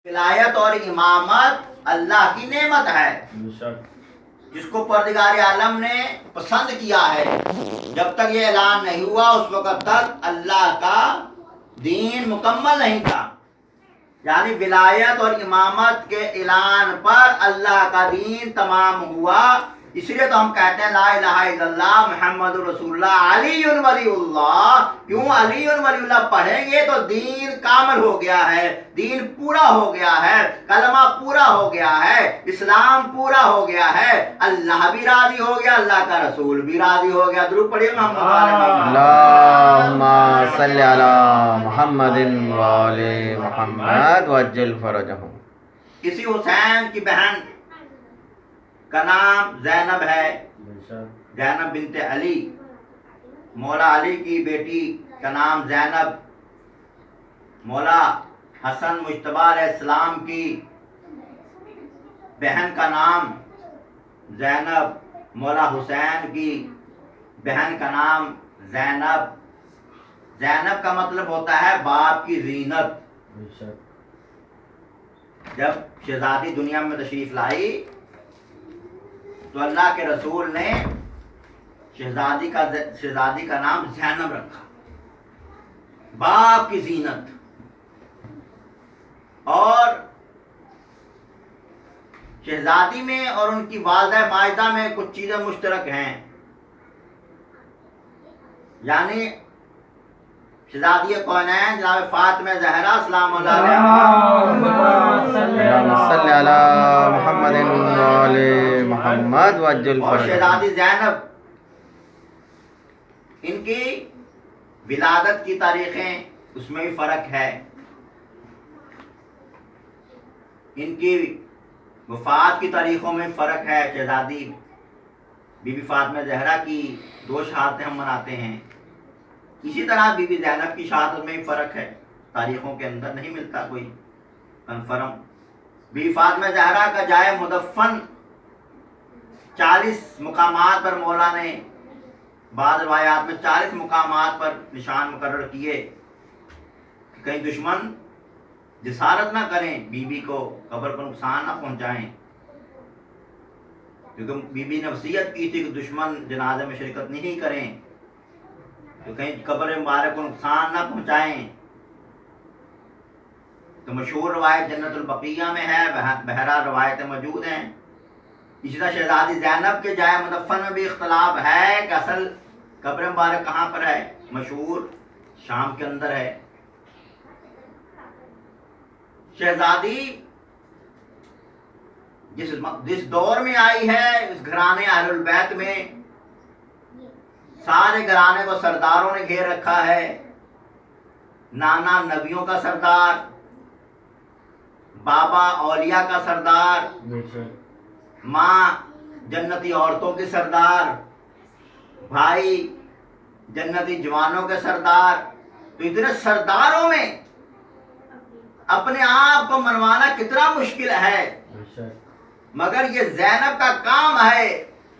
ولایت اور امامت اللہ کی نعمت ہے جس کو پروردگار عالم نے پسند کیا ہے. جب تک یہ اعلان نہیں ہوا اس وقت تک اللہ کا دین مکمل نہیں تھا. یعنی ولایت اور امامت کے اعلان پر اللہ کا دین تمام ہوا. اس لیے تو ہم کہتے ہیں لا الہ الا اللہ محمد رسول اللہ علی ولی اللہ. کیوں علی ولی اللہ پڑھیں گے تو دین کامل ہو گیا ہے, دین پورا ہو گیا ہے, کلمہ پورا ہو گیا ہے, اسلام پورا ہو گیا ہے, اللہ بھی راضی ہو گیا, اللہ کا رسول بھی راضی ہو گیا. درود پڑھیے محمد اللہم صلی علی محمد وآل محمد وعجل فرجہم. کسی حسین کی بہن کا نام زینب ہے, زینب بنت علی. مولا علی کی بیٹی کا نام زینب. مولا حسن مجتبی علیہ السلام کی بہن کا نام زینب. مولا حسین کی بہن کا نام زینب. زینب کا مطلب ہوتا ہے باپ کی زینت. جب شہزادی دنیا میں تشریف لائی تو اللہ کے رسول نے شہزادی کا نام زینب رکھا, باپ کی زینت. اور شہزادی میں اور ان کی والدہ ماجدہ میں کچھ چیزیں مشترک ہیں. یعنی شہزادی کونین جناب فاطمہ زہرا سلام اللہ اللہم صلی علی محمد وآل محمد وعجل اور فرجہم. شہزادی زینب, ان کی ولادت کی تاریخیں اس میں بھی فرق ہے. ان کی وفات کی تاریخوں میں فرق ہے. شہزادی بی بی فاطمہ زہرا کی 2 شہادتیں ہم مناتے ہیں. اسی طرح بی بی زینب کی شہادت میں بھی فرق ہے, تاریخوں کے اندر نہیں ملتا کوئی confirm. Be be Fatima Zahra کا جائے مدفن 40 مقامات پر مولا نے بعض روایات میں 40 مقامات پر نشان مقرر کیے کہ کہیں دشمن جسارت نہ کریں, بی بی کو قبر کو نقصان نہ پہنچائیں. کیونکہ بی بی نے وصیت کی تھی کہ دشمن جنازے میں شرکت نہیں کریں تو کہیں قبر مبارک کو نقصان نہ پہنچائیں. تو مشہور روایت جنت البقیہ میں ہے, بہرحال روایتیں موجود ہیں. اسی طرح شہزادی زینب کے جائے مدفن میں بھی اختلاف ہے کہ اصل قبر مبارک کہاں پر ہے. مشہور شام کے اندر ہے. شہزادی جس دور میں آئی ہے اس گھرانے اہل البیت میں سارے گھرانے کو سرداروں نے گھیر رکھا ہے. نانا نبیوں کا سردار, بابا اولیاء کا سردار, ماں جنتی عورتوں کی سردار, بھائی جنتی جوانوں کے سردار. تو اتنے سرداروں میں اپنے آپ کو منوانا کتنا مشکل ہے. مگر یہ زینب کا کام ہے,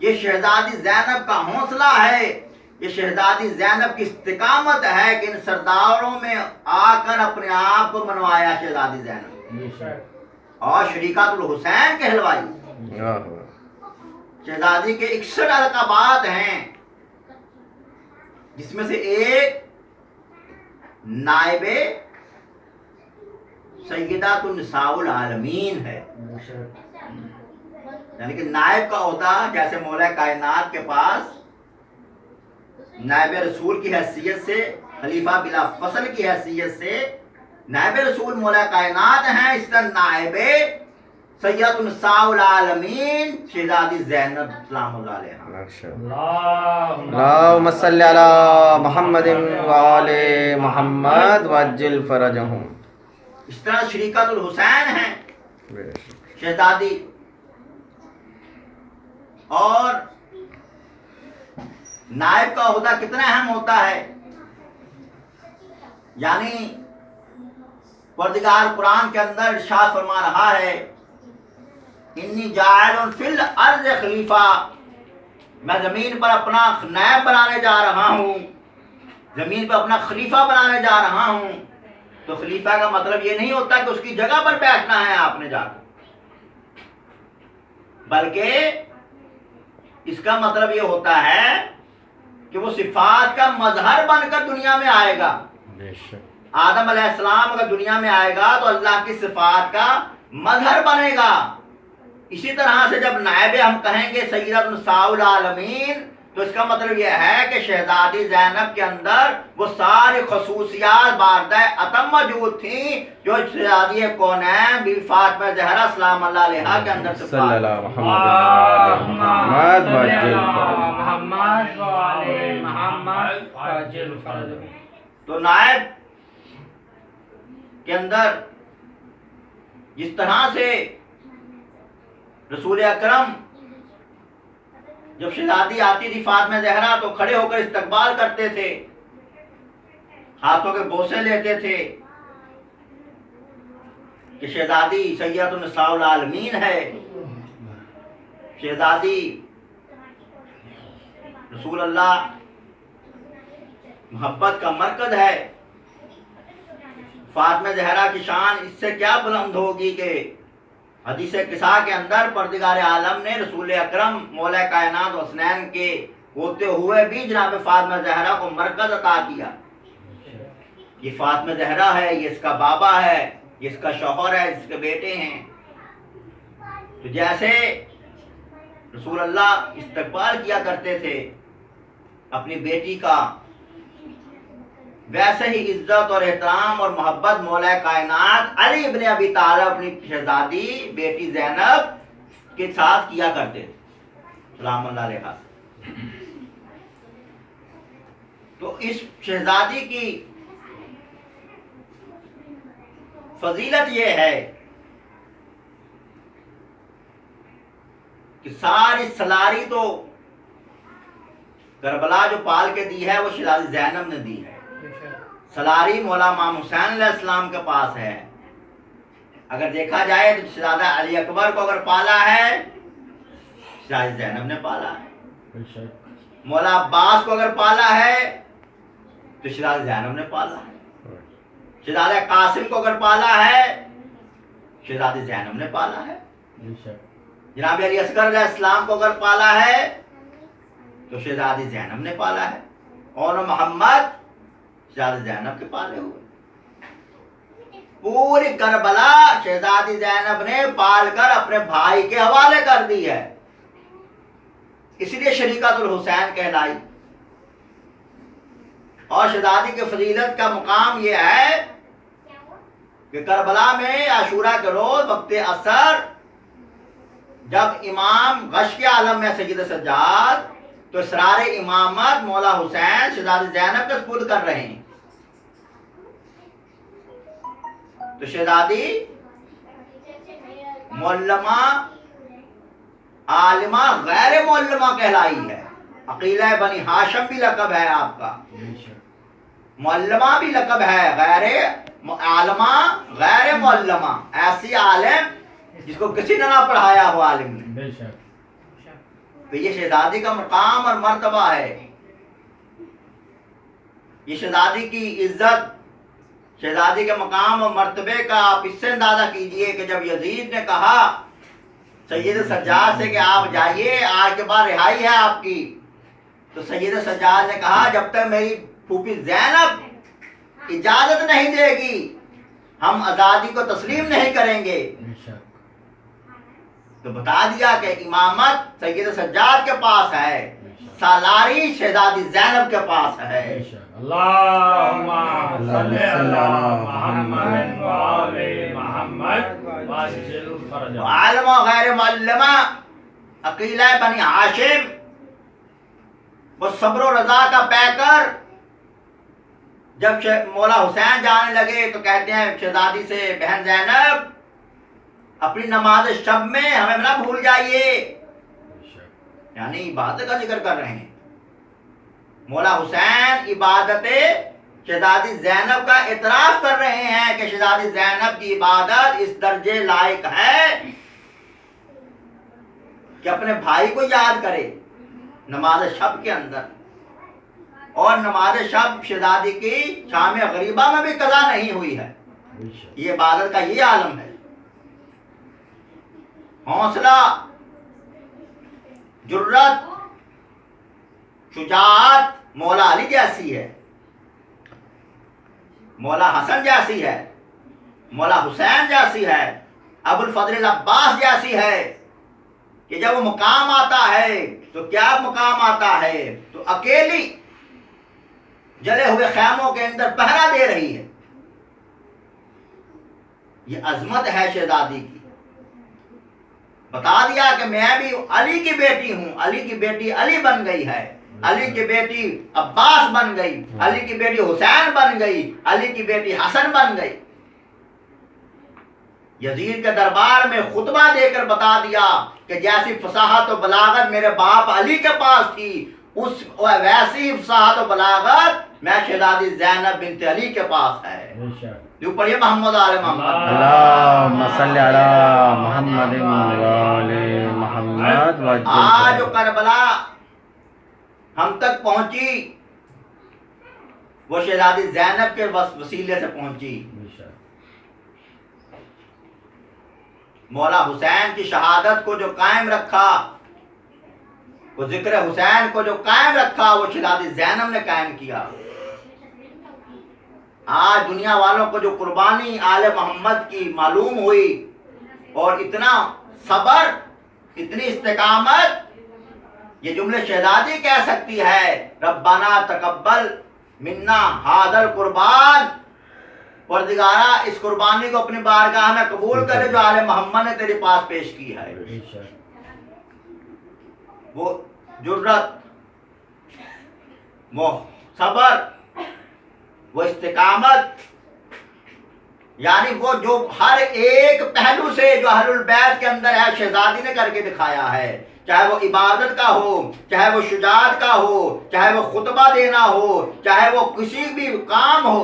یہ شہزادی زینب کا حوصلہ ہے, یہ شہزادی زینب کی استقامت ہے کہ ان سرداروں میں آ کر اپنے آپ کو منوایا شہزادی زینب اور شریکات الحسین کہلوائی. شہزادی کے 61 القابات ہیں جس میں سے ایک نائب سیدات النساء العالمین ہے. یعنی کہ نائب کا عہدہ جیسے مولا کائنات کے پاس نائب رسول کی حیثیت سے, خلیفہ بلا فصل کی حیثیت سے نائب رسول مولا کائنات ہیں, اس طرح نائب سیدات النساء العالمین شہزادی زینب سلام اللہ علیہ. اللہم صلی علی محمد وآل محمد وعجل فرجہم. اس طرح شریکت الحسین ہیں شہزادی. اور نائب کا عہدہ کتنا اہم ہوتا ہے. یعنی پروردگار قرآن کے اندر ارشاد فرما رہا ہے انی جاعل فی الارض خلیفہ, میں زمین پر اپنا نائب بنانے جا رہا ہوں, زمین پر اپنا خلیفہ بنانے جا رہا ہوں. تو خلیفہ کا مطلب یہ نہیں ہوتا کہ اس کی جگہ پر بیٹھنا ہے آپ نے جا کر، بلکہ اس کا مطلب یہ ہوتا ہے کہ وہ صفات کا مظہر بن کر دنیا میں آئے گا۔ آدم علیہ السلام اگر دنیا میں آئے گا تو اللہ کی صفات کا مظہر بنے گا۔ اسی طرح سے جب نائب ہم کہیں گے سیدۃ نساء العالمین، تو اس کا مطلب یہ ہے کہ شہزادی زینب کے اندر وہ ساری خصوصیات باردہ اتم موجود تھیں جو شہزادی کونین بی فاطمہ زہرا سلام اللہ علیہا کے اندر سے صلی اللہ محمد تو نائب کے اندر جس طرح سے رسول اکرم جب شہزادی آتی تھی فاطمہ زہرا تو کھڑے ہو کر استقبال کرتے تھے، ہاتھوں کے بوسے لیتے تھے کہ شہزادی سیدۃ النساء العالمین ہے، شہزادی رسول اللہ محبت کا مرکز ہے۔ فاطمہ زہرا کی شان اس سے کیا بلند ہوگی کہ حدیث قصہ کے اندر پروردگار عالم نے رسول اکرم مولا کائنات حسنین کے ہوتے ہوئے بھی جناب فاطمہ زہرا کو مرکز عطا کیا۔ یہ فاطمہ زہرا ہے، یہ اس کا بابا ہے، یہ اس کا شوہر ہے، اس کے بیٹے ہیں۔ تو جیسے رسول اللہ استقبال کیا کرتے تھے اپنی بیٹی کا، ویسے ہی عزت اور احترام اور محبت مولا کائنات علی ابن ابی طالب اپنی شہزادی بیٹی زینب کے ساتھ کیا کرتے تھے سلام اللہ علیہا۔ تو اس شہزادی کی فضیلت یہ ہے کہ ساری سلاری تو کربلا جو پال کے دی ہے وہ شہزادی زینب نے دی ہے۔ سلاری مولا امام حسین علیہ السلام کے پاس ہے۔ اگر دیکھا جائے تو شہزادہ علی اکبر کو اگر پالا ہے شہزادی زینب نے پالا ہے، مولا عباس کو اگر پالا ہے تو شہزادی زینب نے پالا ہے، شہزادہ قاسم کو اگر پالا ہے شہزادی زینب نے پالا ہے، جناب علی اصغر علیہ السلام کو اگر پالا ہے تو شہزادی زینب نے پالا ہے، اور محمد شہزادی زینب کے پالے ہوئے۔ پوری کربلا شہزادی زینب نے پال کر اپنے بھائی کے حوالے کر دی ہے، اس لیے شریکۃ الحسین کہلائی۔ اور شہزادی کی فضیلت کا مقام یہ ہے کہ کربلا میں عاشورہ کے روز وقت عصر جب امام غش کے عالم میں سید سجاد، تو اسرار امامت مولا حسین شہزادی زینب کے سپرد کر رہے ہیں۔ تو شہزادی معلمہ عالمہ غیر معلمہ کہلائی ہے۔ عقیلہ بنی ہاشم بھی لقب ہے آپ کا، معلمہ بھی لقب ہے، غیر عالمہ غیر معلمہ، ایسی عالم جس کو کسی نے نہ پڑھایا ہو عالم نے۔ تو یہ شہزادی کا مقام اور مرتبہ ہے، یہ شہزادی کی عزت، شہزادی کے مقام اور مرتبے کا آپ اس سے اندازہ کیجئے کہ جب یزید نے کہا سید سجاد سے کہ آپ جائیے، آج کے بعد رہائی ہے آپ کی، تو سید سجاد نے کہا جب تک میری پھوپھی زینب اجازت نہیں دے گی ہم آزادی کو تسلیم نہیں کریں گے۔ تو بتا دیا کہ امامت سید سجاد کے پاس ہے، سالاری شہزادی زینب کے پاس ہے۔ اللہم صلی علی محمد و آل محمد واجعل فرجہ۔ عالمہ غیر معلمہ عقیلہ بنی ہاشم، وہ صبر و رضا کا پیکر، جب مولا حسین جانے لگے تو کہتے ہیں شہزادی سے بہن زینب اپنی نماز شب میں ہمیں نہ بھول جائیے، یعنی عبادت کا ذکر کر رہے ہیں۔ مولا حسین عبادت شہزادی زینب کا اعتراف کر رہے ہیں کہ شہزادی زینب کی عبادت اس درجے لائق ہے کہ اپنے بھائی کو یاد کرے نماز شب کے اندر۔ اور نماز شب شہزادی کی شام غریبہ میں بھی قضا نہیں ہوئی ہے. یہ عبادت کا یہ عالم ہے. حوصلہ، جرت، شجاعت مولا علی جیسی ہے، مولا حسن جیسی ہے، مولا حسین جیسی ہے، ابو الفضل العباس جیسی ہے کہ جب وہ مقام آتا ہے تو کیا مقام آتا ہے، تو اکیلی جلے ہوئے خیموں کے اندر پہرا دے رہی ہے. یہ عظمت ہے شہزادی کی. بتا دیا کہ میں بھی علی کی بیٹی ہوں. علی کی بیٹی علی بن گئی ہے، علی کی بیٹی عباس بن گئی، علی کی بیٹی حسین بن گئی، علی کی بیٹی حسن بن گئی. یزید کے دربار میں خطبہ دے کر بتا دیا کہ جیسی فصاحت و بلاغت میرے باپ علی کے پاس تھی، اس ویسی فصاحت و بلاغت میں شہزادی زینب بنت علی کے پاس ہے. جو پڑھیے محمد آل محمد. اللہم صلی علی محمد وآل محمد. آج جو کربلا ہم تک پہنچی وہ شہزادی زینب کے وسیلے سے پہنچی. مولا حسین کی شہادت کو جو قائم رکھا، وہ ذکر حسین کو جو قائم رکھا، وہ شہزادی زینب نے قائم کیا. آج دنیا والوں کو جو قربانی آل محمد کی معلوم ہوئی، اور اتنا صبر، اتنی استقامت، یہ جملے شہزادی کہہ سکتی ہے. ربنا تقبل منا ھذا القربان، پروردگارا اس قربانی کو اپنی بارگاہ میں قبول کرے جو آل محمد نے تیرے پاس پیش کی ہے. وہ جرت، وہ صبر، وہ استقامت، یعنی وہ جو ہر ایک پہلو سے جو اہل البیت کے اندر ہے شہزادی نے کر کے دکھایا ہے. چاہے وہ عبادت کا ہو، چاہے وہ شجاعت کا ہو، چاہے وہ خطبہ دینا ہو، چاہے وہ کسی بھی کام ہو،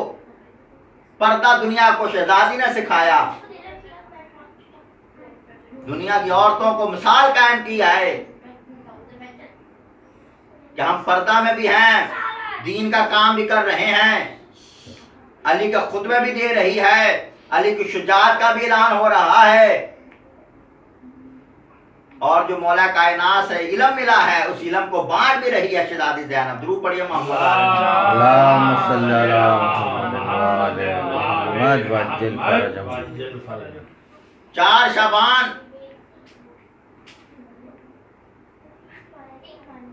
پردہ دنیا کو شہزادی نے سکھایا. دنیا کی عورتوں کو مثال قائم کیا ہے کہ ہم پردہ میں بھی ہیں، دین کا کام بھی کر رہے ہیں، علی کا خطبہ بھی دے رہی ہے، علی کی شجاعت کا بھی اعلان ہو رہا ہے، اور جو مولا کائنات سے علم ملا ہے اس علم کو بانٹ بھی رہی ہے شہزادی زینب. درود پڑھیے محمد. اللہم صلی علی محمد وعجل فرجہ. 4 شعبان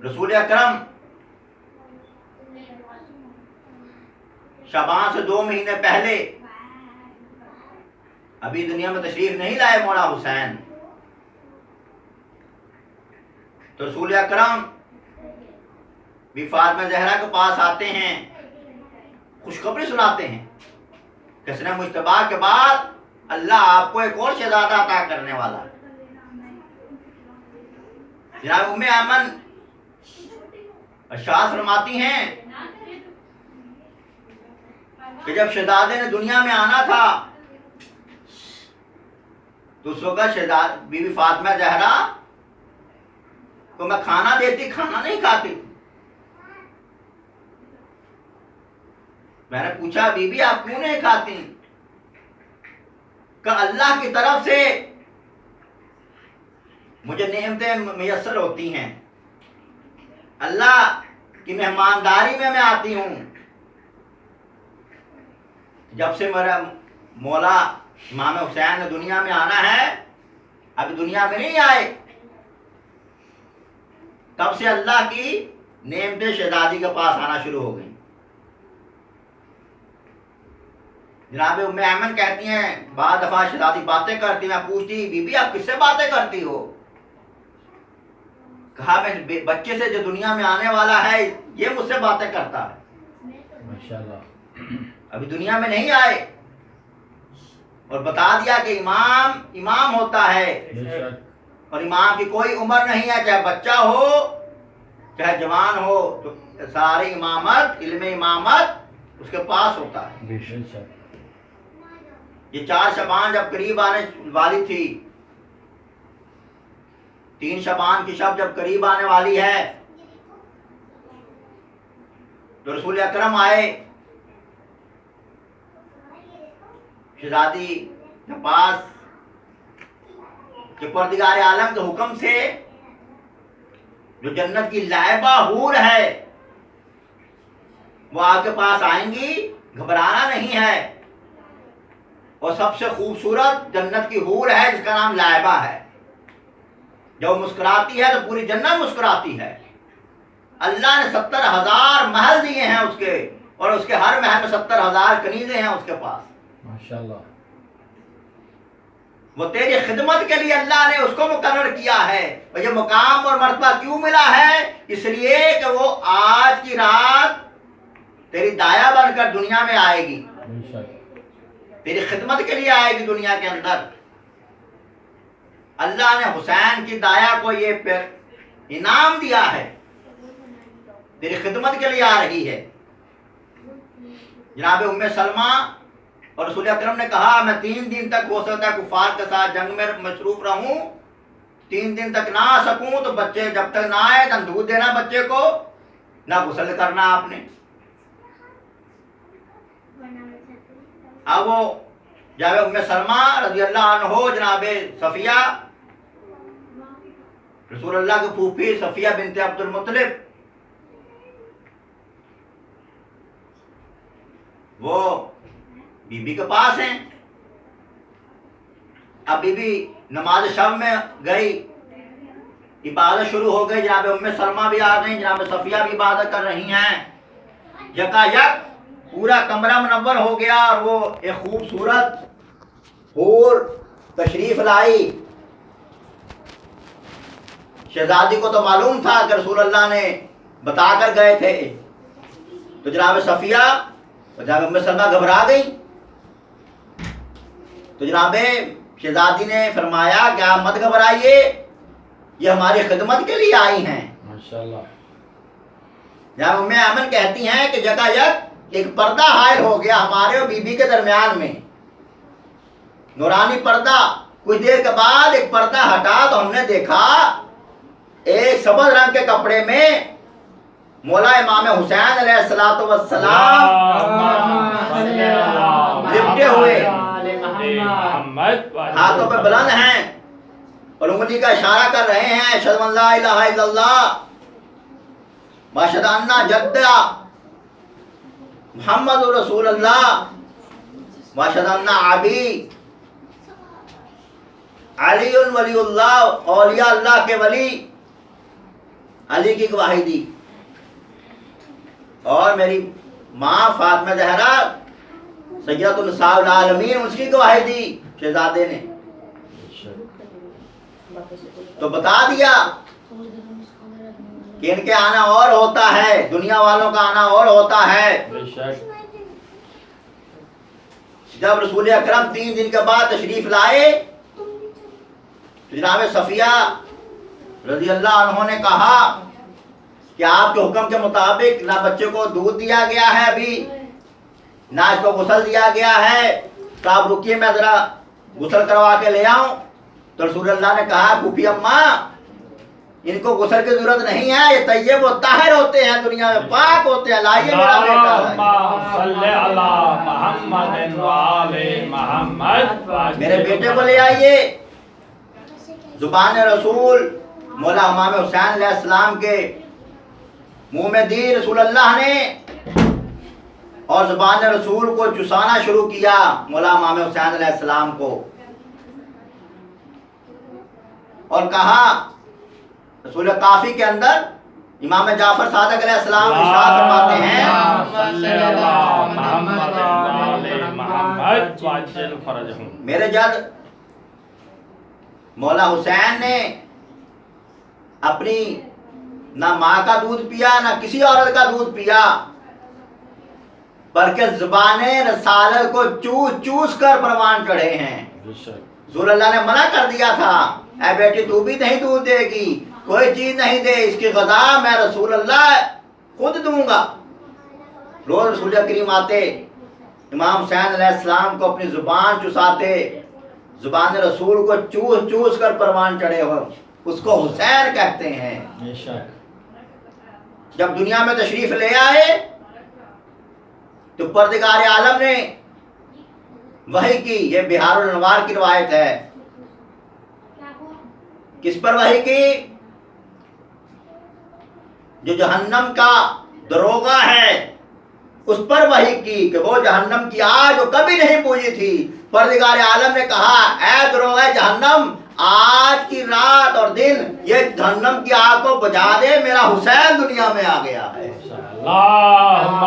رسول اکرم شعبان سے 2 مہینے پہلے ابھی دنیا میں تشریف نہیں لائے مولا حسین، تو رسول اکرم بھی فاطمہ زہرا کے پاس آتے ہیں، خوشخبری سناتے ہیں کہ حسن مجتبیٰ کے بعد اللہ آپ کو ایک اور شہزادہ عطا کرنے والا ہے. جناب ام ایمن ارشاد فرماتی ہیں کہ جب شہزادے نے دنیا میں آنا تھا تو اس وقت بی بی فاطمہ زہرا کو میں کھانا دیتی، کھانا نہیں کھاتی. میں نے پوچھا بی بی آپ کیوں نہیں کھاتی؟ کہ اللہ کی طرف سے مجھے نعمتیں میسر ہوتی ہیں، اللہ کی مہمانداری میں آتی ہوں. جب سے میرا مولا امام حسین نے دنیا میں آنا ہے، ابھی دنیا میں نہیں آئے، تب سے اللہ کی نعمتیں شہزادی کے پاس آنا شروع ہو گئی. جناب ام ایمن کہتی ہیں بعض دفعہ شہزادی باتیں کرتی، میں پوچھتی بی بی آپ کس سے باتیں کرتی ہو؟ کہا میں بچے سے جو دنیا میں آنے والا ہے یہ مجھ سے باتیں کرتا ہے، ماشاءاللہ ابھی دنیا میں نہیں آئے. اور بتا دیا کہ امام ہوتا ہے، اور امام کی کوئی عمر نہیں ہے، چاہے بچہ ہو چاہے جوان ہو، تو ساری امامت، علم امامت اس کے پاس ہوتا ہے. یہ 4 شعبان جب قریب آنے والی تھی، 3 شعبان کی شب جب قریب آنے والی ہے، تو رسول اکرم آئے شہزادی کے پاس کہ پروردگار عالم کے حکم سے جو جنت کی لائبہ حور ہے وہ آپ کے پاس آئیں گی، گھبرانا نہیں ہے، اور سب سے خوبصورت جنت کی حور ہے جس کا نام لائبہ ہے، جب وہ مسکراتی ہے تو پوری جنت مسکراتی ہے۔ اللہ نے 70,000 محل دیے ہیں اس کے، اور اس کے ہر محل میں 70,000 کنیزیں ہیں اس کے پاس۔ ماشاءاللہ۔ وہ تیری خدمت کے لیے اللہ نے اس کو مقرر کیا ہے، اور یہ مقام اور مرتبہ کیوں ملا ہے؟ اس لیے کہ وہ آج کی رات تیری دایا بن کر دنیا میں آئے گی، تیری خدمت کے لیے آئے گی دنیا کے اندر۔ اللہ نے حسین کی دایا کو یہ انعام دیا ہے، تیری خدمت کے لیے آ رہی ہے۔ جناب ام سلمہ اور رسول اکرم نے کہا میں 3 دن تک ہو سکتا ہے کفار کے ساتھ جنگ میں مصروف رہوں، 3 دن تک نہ آ سکوں، تو بچے جب تک نہ آئے تو دودھ دینا بچے کو، نہ غسل کرنا آپ نے۔ اب وہ جناب ام سلمہ رضی اللہ عنہ، جناب صفیہ رسول اللہ کی پھوپھی صفیہ بنت عبد المطلب، وہ بی بی کے پاس ہیں۔ اب بی بی نماز شب میں گئی، عبادت شروع ہو گئی، جناب ام سلمہ بھی آ گئی، جناب صفیہ بھی عبادت کر رہی ہیں۔ یکایک پورا کمرہ منور ہو گیا، اور وہ ایک خوبصورت حور تشریف لائی۔ شہزادی کو تو معلوم تھا کہ رسول اللہ نے بتا کر گئے تھے، تو جناب صفیہ اور جناب ام سلمہ گھبرا گئی۔ تو جناب شہزادی نے فرمایا کہ آپ مت گھبرائیے، یہ ہماری خدمت کے لیے آئی ہیں۔ ماشاءاللہ۔ جناب ام ایمن کہتی ہیں کہ جگہ یک ایک پردہ حائل ہو گیا ہمارے اور بی بی کے درمیان میں، نورانی پردہ۔ کچھ دیر کے بعد ایک پردہ ہٹا تو ہم نے دیکھا ایک سبز رنگ کے کپڑے میں مولا امام حسین علیہ السلام لپٹے ہوئے، ہاتھوں پہ بلند ہیں اور انگلی کا اشارہ کر رہے ہیں، اشہد ان لا الہ الا اللہ واشہد ان جدہ محمد رسول اللہ واشہد ان ابی علی ولی اللہ، اولیاء اللہ کے ولی علی کی گواہی دی، اور میری ماں فاطمہ زہرا سیدۃ النساء العالمین اس کی گواہی دی شہزادے نے۔ تو بتا دیا کہ ان کے آنا اور ہوتا ہے، دنیا والوں کا آنا اور ہوتا ہے۔ جب رسول اکرم 3 دن کے بعد تشریف لائے تو جناب صفیہ رضی اللہ عنہ نے کہا کہ آپ کے حکم کے مطابق نہ بچے کو دودھ دیا گیا ہے ابھی، نہ اس کو غسل دیا گیا ہے، تو آپ رکیے میں ذرا غسل کروا کے لے آؤں۔ تو رسول اللہ نے کہا پھوپھی اماں ان کو غسل کی ضرورت نہیں ہے، یہ طیب و طاہر ہوتے ہیں، دنیا میں پاک ہوتے ہیں، لائیے میرا بیٹا، میرے بیٹے کو لے آئیے۔ زبان رسول مولا امام حسین علیہ السلام کے منہ میں دی رسول اللہ نے، اور زبان رسول کو چسانا شروع کیا مولا امام حسین علیہ السلام کو، اور کہا رسول کافی کے اندر امام جعفر صادق علیہ السلام ارشاد فرماتے ہیں میرے جد مولا حسین نے اپنی نہ ماں کا دودھ پیا نہ کسی عورت کا دودھ پیا، بلکہ زبان رسالت کو چوس چوس کر پروان چڑھے ہیں۔ رسول اللہ نے منع کر دیا تھا اے بیٹی تو بھی نہیں دودھ دے گی، کوئی چیز نہیں دے، اس کی غذا میں رسول اللہ خود دوں گا۔ روز رسول کریم آتے، امام حسین علیہ السلام کو اپنی زبان چساتے، زبان رسول کو چوس چوس کر پروان چڑھے ہو، اس کو حسین کہتے ہیں۔ جب دنیا میں تشریف لے آئے تو پروردگار عالم نے وحی کی، یہ بہار الانوار کی روایت ہے، کس پر وحی کی؟ جو جہنم کا دروغہ ہے اس پر وحی کی کہ وہ جہنم کی آگ جو کبھی نہیں بجھی تھی، پروردگار عالم نے کہا اے دروغہ جہنم، آج کی رات اور دن یہ جہنم کی آگ کو بجھا دے، میرا حسین دنیا میں آ گیا ہے۔ اللہم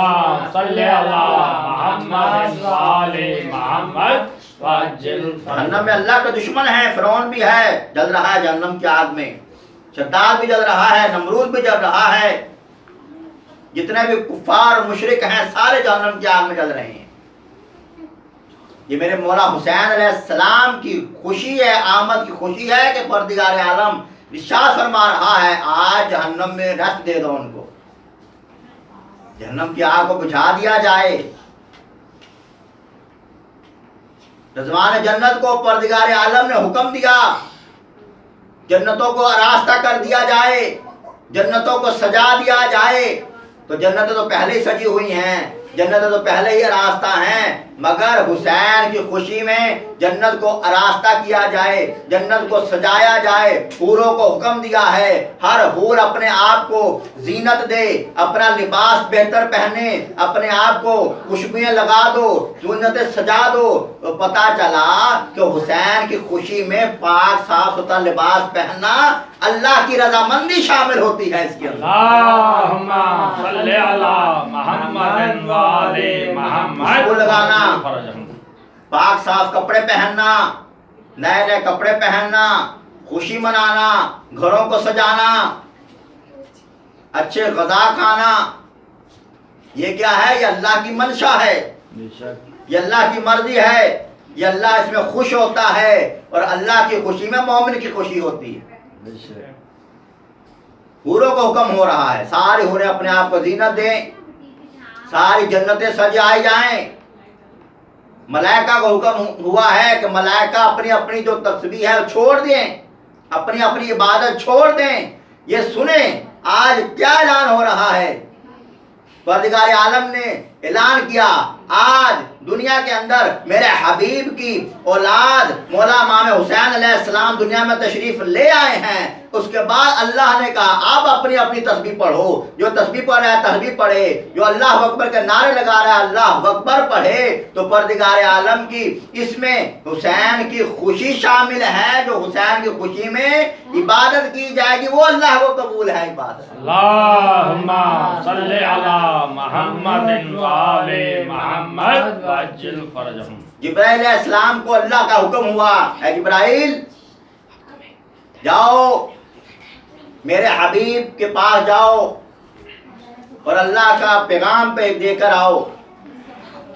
صلی علی محمد و آل محمد وعجل جہنم میں اللہ کا دشمن ہے، فرعون بھی ہے، جل رہا ہے جہنم کی آگ میں، شداد بھی جل رہا ہے، نمرود بھی جل رہا ہے، جتنے بھی کفار اور مشرک ہیں سارے جہنم کی آگ میں جل رہے ہیں۔ یہ میرے مولا حسین علیہ السلام کی خوشی ہے، آمد کی خوشی ہے کہ پروردگار عالم ارشاد فرما رہا ہے آج جہنم میں رس دے دو ان کو، جہنم کی آگ کو بجھا دیا جائے۔ رضوان جنت کو پروردگار عالم نے حکم دیا، جنتوں کو آراستہ کر دیا جائے، جنتوں کو سجا دیا جائے۔ تو جنتیں تو پہلے ہی سجی ہوئی ہیں، جنتیں تو پہلے ہی آراستہ ہیں، مگر حسین کی خوشی میں جنت کو آراستہ کیا جائے، جنت کو سجایا جائے۔ حوروں کو حکم دیا ہے ہر حور اپنے آپ کو زینت دے، اپنا لباس بہتر پہنے، اپنے آپ کو خوشبوئیں لگا دو، جنتیں سجا دو۔ تو پتہ چلا کہ حسین کی خوشی میں پاک صاف ستھرا لباس پہننا اللہ کی رضامندی شامل ہوتی ہے اس کے اندر۔ اللہم صلی علی محمد و آل محمد وہ لگانا، فرجہم۔ پاک صاف کپڑے پہننا، نئے نئے کپڑے پہننا، خوشی منانا، گھروں کو سجانا، اچھے غذا کھانا، یہ کیا ہے؟ یہ اللہ کی منشا ہے، یہ اللہ کی مرضی ہے، یہ اللہ اس میں خوش ہوتا ہے، اور اللہ کی خوشی میں مومن کی خوشی ہوتی ہے۔ حوروں کو حکم ہو رہا ہے ساری حوریں اپنے آپ کو زینت دیں، ساری جنتیں سجائی جائیں۔ ملائکہ کو حکم ہوا ہے کہ ملائکہ اپنی اپنی جو تسبیح ہے چھوڑ دیں، اپنی اپنی عبادت چھوڑ دیں۔ یہ سنیں آج کیا اعلان ہو رہا ہے۔ پروردگار عالم نے اعلان کیا آج دنیا کے اندر میرے حبیب کی اولاد مولا امام حسین علیہ السلام دنیا میں تشریف لے آئے ہیں۔ اس کے بعد اللہ نے کہا آپ اپنی اپنی تسبیح پڑھو، جو تسبیح پڑھ رہا ہے تسبیح پڑھے، جو اللہ اکبر کے نعرے لگا رہا ہے اللہ اکبر پڑھے۔ تو پروردگار عالم کی اس میں حسین کی خوشی شامل ہے، جو حسین کی خوشی میں عبادت کی جائے گی وہ اللہ کو قبول ہے عبادت۔ اللہم صلی علی محمد و آل محمد وعجل فرجہم۔ جبرائیل علیہ السلام کو اللہ کا حکم ہوا اے جبرائیل جاؤ میرے حبیب کے پاس جاؤ اور اللہ کا پیغام پہ دے کر آؤ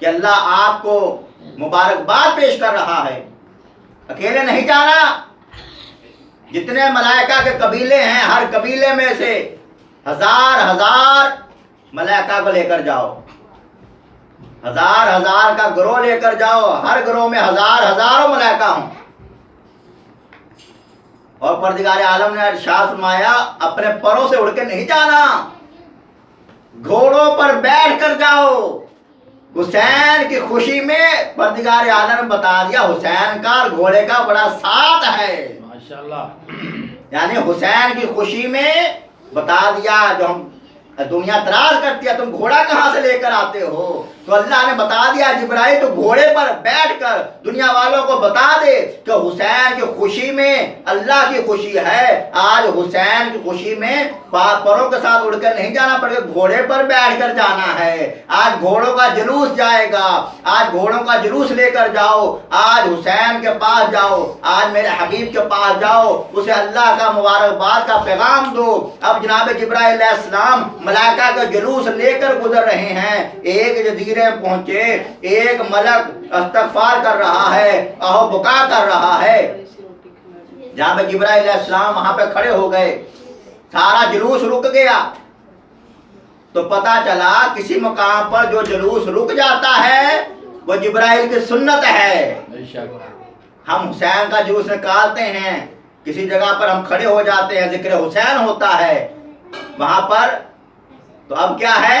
کہ اللہ آپ کو مبارکباد پیش کر رہا ہے۔ اکیلے نہیں جانا، جتنے ملائکہ کے قبیلے ہیں ہر قبیلے میں سے ہزار ملائکہ کو لے کر جاؤ، ہزار کا گروہ لے کر جاؤ، ہر گروہ میں ہزاروں ملائکہ ہوں۔ اور پروردگار عالم نے ارشاد فرمایا اپنے پروں سے اڑ کے نہیں جانا، گھوڑوں پر بیٹھ کر جاؤ۔ حسین کی خوشی میں پروردگار عالم نے بتا دیا حسین کا اور گھوڑے کا بڑا ساتھ ہے، ماشاءاللہ۔ یعنی حسین کی خوشی میں بتا دیا۔ جو ہم دنیا تراز کرتی ہے تم گھوڑا کہاں سے لے کر آتے ہو، تو اللہ نے بتا دیا جبرائیل تو گھوڑے پر بیٹھ کر دنیا والوں کو بتا دے کہ حسین کی خوشی میں اللہ کی خوشی ہے۔ آج حسین کی خوشی میں پروں کے ساتھ اڑ کر نہیں جانا پڑے گا، گھوڑے پر بیٹھ کر جانا ہے۔ آج گھوڑوں کا جلوس جائے گا، آج گھوڑوں کا جلوس لے کر جاؤ، آج حسین کے پاس جاؤ، آج میرے حبیب کے پاس جاؤ، اسے اللہ کا مبارکباد کا پیغام دو۔ اب جناب جبرائیل علیہ السلام ملائکہ کا جلوس لے کر گزر رہے ہیں، ایک جزیرے پہنچے، ایک ملک استغفار کر رہا ہے، آہو بکا کر رہا ہے۔ جہاں پہ جبرائیل علیہ السلام وہاں پہ کھڑے ہو گئے، سارا جلوس رک گیا۔ تو پتا چلا کسی مقام پر جو جلوس رک جاتا ہے وہ جبرائیل کی سنت ہے۔ ہم حسین کا جلوس نکالتے ہیں، کسی جگہ پر ہم کھڑے ہو جاتے ہیں، ذکر حسین ہوتا ہے وہاں پر، تو اب کیا ہے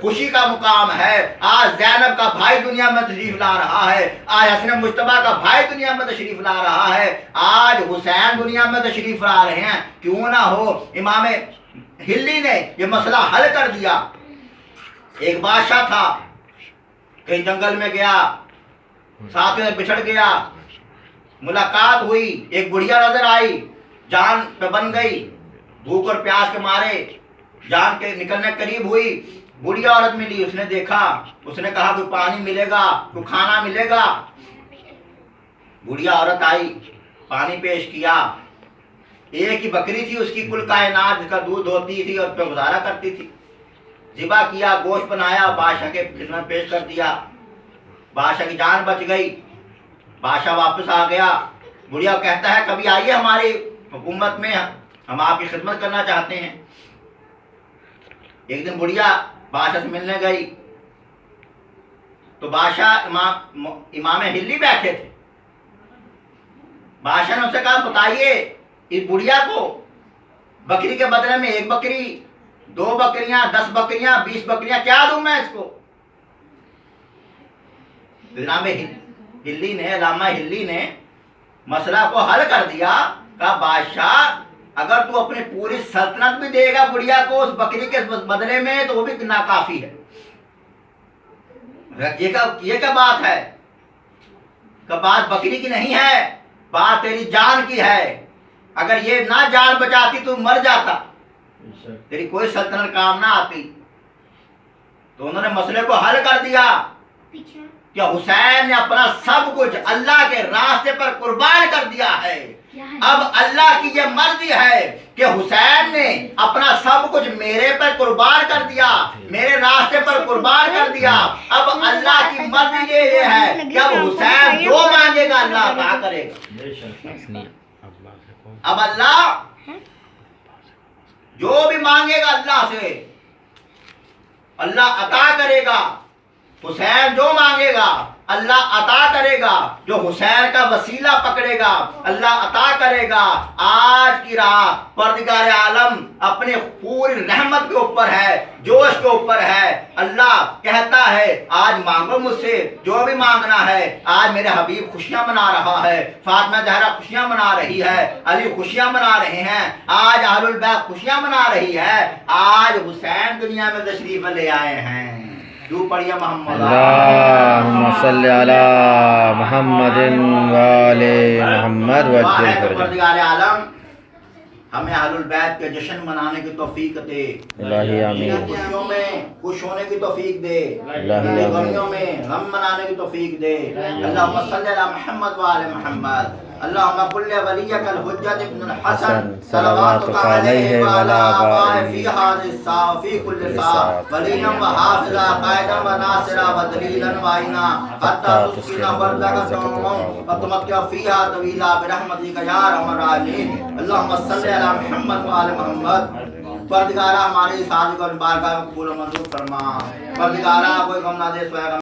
خوشی کا مقام ہے. آج زینب کا بھائی دنیا میں تشریف لا رہا ہے. آج حسن مجتبیٰ کا بھائی دنیا میں تشریف لا رہا ہے. آج حسین دنیا میں تشریف لا رہے ہیں. کیوں نہ ہو امام ہلی نے یہ مسئلہ حل کر دیا. ایک بادشاہ تھا, کہیں جنگل میں گیا, ساتھیوں سے بچھڑ گیا, ملاقات ہوئی, ایک بڑھیا نظر آئی, جان پہ بن گئی, بھوک اور پیاس کے مارے جان کے نکلنے قریب ہوئی, بڑھیا عورت ملی. اس نے دیکھا, اس نے کہا کوئی پانی ملے گا, کوئی کھانا ملے گا. بڑھیا عورت آئی, پانی پیش کیا. ایک ہی بکری تھی اس کی کل کائنات, جس کا دودھ ہوتی تھی اور اس پہ گزارا کرتی تھی. ذبح کیا, گوشت بنایا, بادشاہ کے خدمت پیش کر دیا. بادشاہ کی جان بچ گئی. بادشاہ واپس آ گیا. بڑھیا کہتا ہے کبھی آئیے ہماری حکومت میں, ہم آپ کی خدمت کرنا چاہتے ہیں. ایک دن بڑھیا بادشاہ سے ملنے گئی تو بادشاہ امام ہلی بیٹھے تھے. بادشاہ نے ان سے کہا بتائیے اس بڑھیا کو بکری کے بدلے میں 1 بکری, 2 بکریاں, 10 بکریاں, 20 بکریاں کیا دوں میں اس کو؟ علامہ ہلی نے مسئلہ کو حل کر دیا. کہا بادشاہ اگر تو اپنی پوری سلطنت بھی دے گا بڑھیا کو اس بکری کے بدلے میں تو وہ بھی ناکافی ہے. یہ کیا بات ہے؟ کہ بات بکری کی نہیں ہے, بات تیری جان کی ہے. اگر یہ نہ جان بچاتی تو مر جاتا, تیری کوئی سلطنت کام نہ آتی. تو انہوں نے مسئلے کو حل کر دیا کہ حسین نے اپنا سب کچھ اللہ کے راستے پر قربان کر دیا ہے. اب اللہ کی یہ مرضی ہے کہ حسین نے اپنا سب کچھ میرے پر قربان کر دیا, میرے راستے پر قربان کر دیا. اب اللہ کی مرضی یہ ہے کہ اب حسین جو مانگے گا اللہ عطا کرے گا. اب اللہ جو بھی مانگے گا اللہ سے اللہ عطا کرے گا. حسین جو مانگے گا اللہ عطا کرے گا. جو حسین کا وسیلہ پکڑے گا اللہ عطا کرے گا. آج کی راہ پروردگار عالم اپنے پوری رحمت کے اوپر ہے, جوش کے اوپر ہے. اللہ کہتا ہے آج مانگو مجھ سے جو بھی مانگنا ہے. آج میرے حبیب خوشیاں منا رہا ہے, فاطمہ زہرا خوشیاں منا رہی ہے, علی خوشیاں منا رہے ہیں, آج اہل البیت خوشیاں منا رہی ہے. آج حسین دنیا میں تشریف لے آئے ہیں. جو پڑھیے محمد اللہم صلی علی محمد وآل محمد وعجل فرجہ. پروردگار عالم ہمیں اہل البیت کے جشن منانے کی توفیق دے. الہی آمین. خوشیوں میں خوش ہونے کی توفیق دے, الہی آمین. غمیوں میں غم منانے کی توفیق دے. اللہم صلی علی محمد وآل محمد. اللہم کل ولیک الحجت ابن الحسن صلواتک علیہ وعلی آبائہ فی هذه الساعة وفی کل ساعة ولیا وحافظا قائدا وناصرا ودلیلا وعینا حتی تسکن ورزق سوم وتمتع فیہا طویلا برحمتک یا ارحم الراحمین. اللہم صلی علی محمد وآل محمد. پروردگارہ ہماری سازش کو بارگاہ میں قبول و منظور فرما. پروردگارہ کوئی غم نہ دے سوائے